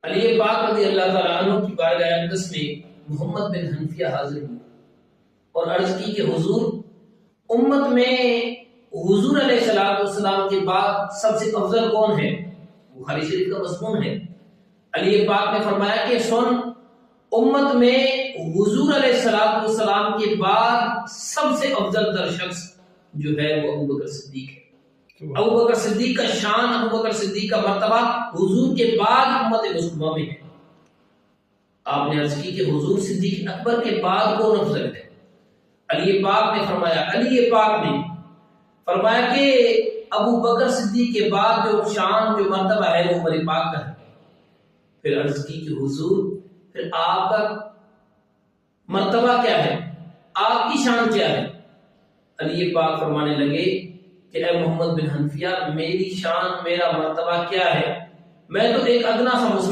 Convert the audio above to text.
علی پاک رضی اللہ تعالیٰ عنہ کی بارگاہ اقدس میں محمد بن حنفیہ حاضر ہوئے اور عرض کی کہ حضور، امت میں حضور علیہ السلام کے بعد سب سے افضل کون ہے؟ بخاری شریف کا مضمون ہے۔ علی پاک نے فرمایا کہ سن، امت میں حضور علیہ السلام کے بعد سب سے افضل تر شخص جو ہے وہ ابوبکر صدیق ہے۔ ابوبکر صدیق کا شان، ابوبکر صدیق کا مرتبہ حضور کے بعد امت مسلمہ میں ہے۔ آپ نے عرض کی کہ حضور صدیق اکبر کے بعد کون افضل ہے؟ علی پاک نے فرمایا کہ ابو بکر صدیق کے بعد جو شان، جو مرتبہ ہے وہ عمر پاک کا ہے۔ پھر عرض کی کہ حضور، پھر آپ کا مرتبہ کیا ہے؟ آپ کی شان کیا ہے؟ علی پاک فرمانے لگے کہ اے محمد بن حنفیہ، میری شان، میرا مرتبہ کیا ہے؟ میں تو ایک ادنا سا مسلمان